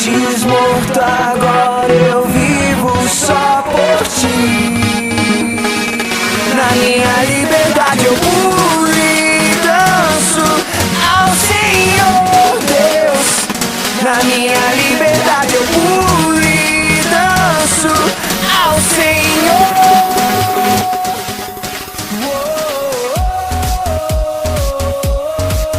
Antes morto, agora eu vivo só por ti. Na minha liberdade eu pulo e danço ao Senhor Deus. Na minha liberdade eu pulo e danço ao Senhor.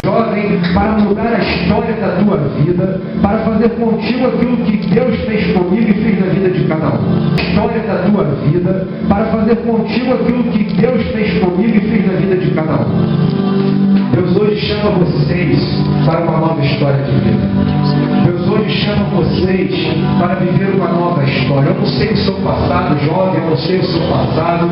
Jovem, para mudar a história da tua vida, para fazer contigo aquilo que Deus fez comigo e fez na vida de cada um. História da tua vida, para fazer contigo aquilo que Deus fez comigo e fez na vida de cada um. Deus hoje chama vocês para uma nova história de vida. Deus hoje chama vocês para viver uma nova história. Eu não sei o seu passado, jovem, eu não sei o seu passado,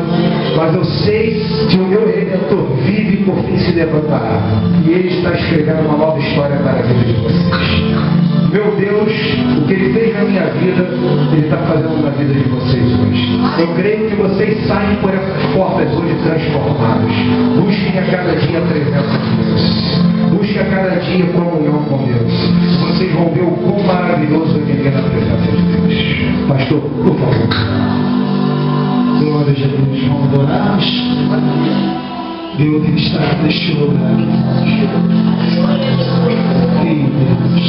mas eu sei que o meu Redentor vive e por fim se levantará. E Ele está escrevendo uma nova história para a vida de vocês. Meu Deus, o que Ele fez na minha vida, Ele está fazendo na vida de vocês hoje. Eu creio que vocês saem por essas portas hoje transformados. Busquem a cada dia a presença de Deus. Busquem a cada dia comunhão com Deus. Vocês vão ver o quão maravilhoso é viver na presença de Deus. Pastor, por favor. Glória a Deus, vamos adorar. Deus está neste lugar. Ei, Deus.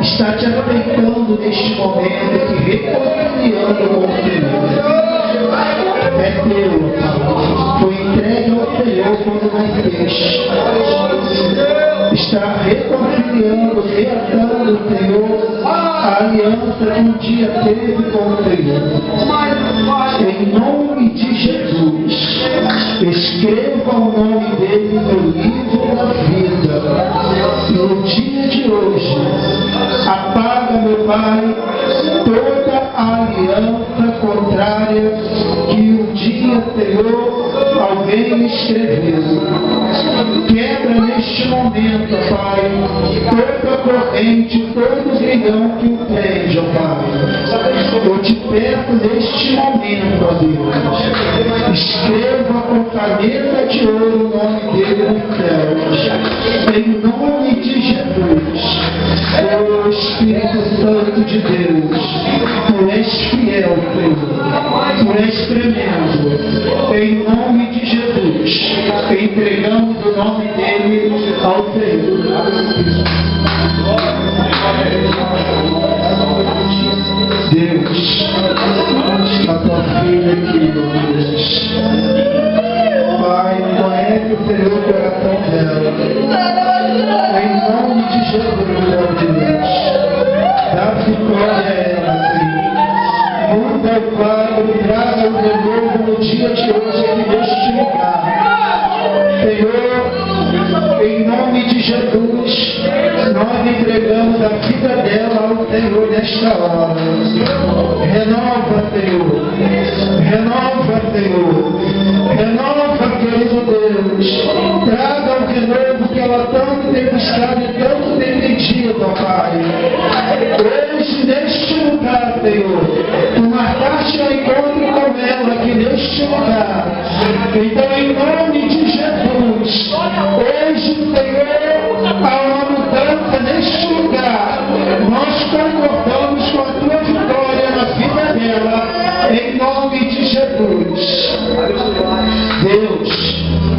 Está te aceitando neste momento e te reconciliando com o Senhor. É teu, foi entregue ao Senhor quando nasceste. Está reconciliando, reatando o Senhor a aliança que um dia teve com o Senhor. Em nome de Jesus, escreva o nome dele no livro da vida. No dia de hoje, apaga, meu Pai, toda a aliança contrária que um dia, Senhor, alguém escreveu. Quebra neste momento, Pai, toda corrente, todo grilhão que o prende, ó Pai. Eu te peço neste momento, ó Deus, escreva com caneta de ouro o nome dele no céu. Em nome de Jesus, ó Espírito Santo de Deus, tu és fiel, Senhor, tu és tremendo. Em nome de Jesus, entregamos o nome dele ao Senhor. Deus, a tua filha aqui, ó Deus. Pai, conhece o Senhor o coração dela. Em nome de Jesus, ó Deus, dá vitória a ela, Senhor. Muda o Pai, traga o de novo no dia de hoje aqui neste lugar. Senhor, em nome de Jesus, nós entregamos a vida dela ao Senhor nesta hora. Renova, Senhor. Renova, Senhor. Renova, querido Deus. Traga de novo que ela tanto tem buscado e tanto tem pedido, ó Pai. Hoje, neste lugar, Senhor, tu marcaste o encontro com ela aqui neste lugar. Então, em nome de Jesus, Deus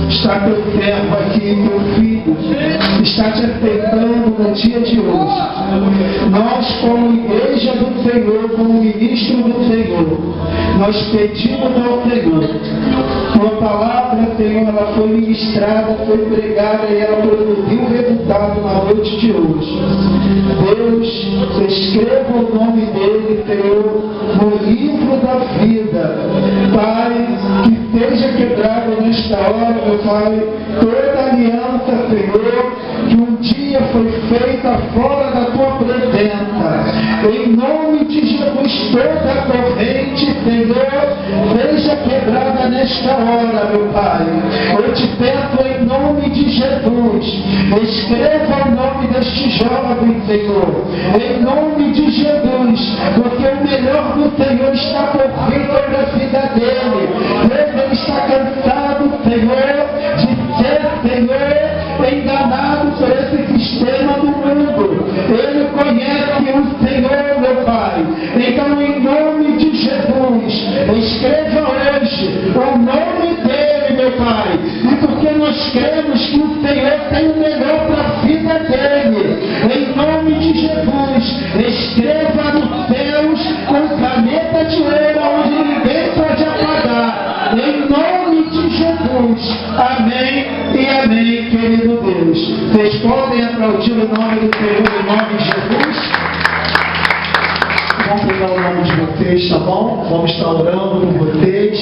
está teu servo aqui, teu filho, está te aceitando no dia de hoje. Nós, como igreja do Senhor, como ministro do Senhor, nós pedimos ao Senhor, tua palavra, Senhor, ela foi ministrada, foi pregada e ela produziu resultado na noite de hoje. Deus, escreva o nome dele, Senhor, no livro da vida. Pai, que seja quebrado nesta hora, meu Pai, toda aliança, Senhor, que um dia foi feita fora da tua presença. Em nome de Jesus, toda corrente, Senhor, seja quebrada nesta hora, meu Pai. Eu te peço em nome de Jesus, escreva o nome deste jovem, Senhor, em nome de Jesus, porque o melhor do Senhor está por vir sobre a vida dele. Ele está cansado, Senhor, de ser, Senhor, enganado por esse sistema do mundo. Ele conhece o Senhor, meu Pai. Então, em nome de Jesus, escreva hoje o nome dele, meu Pai. E porque nós cremos que o Senhor tem o melhor para a vida dele. Em nome de Jesus, escreva nos céus com caneta de ouro, onde ninguém pode apagar. Em nome de Jesus. Amém e amém, querido Deus. Vocês podem aplaudir o nome do Senhor em nome de Jesus? Vamos pegar o nome de vocês, tá bom? Vamos estar orando por vocês.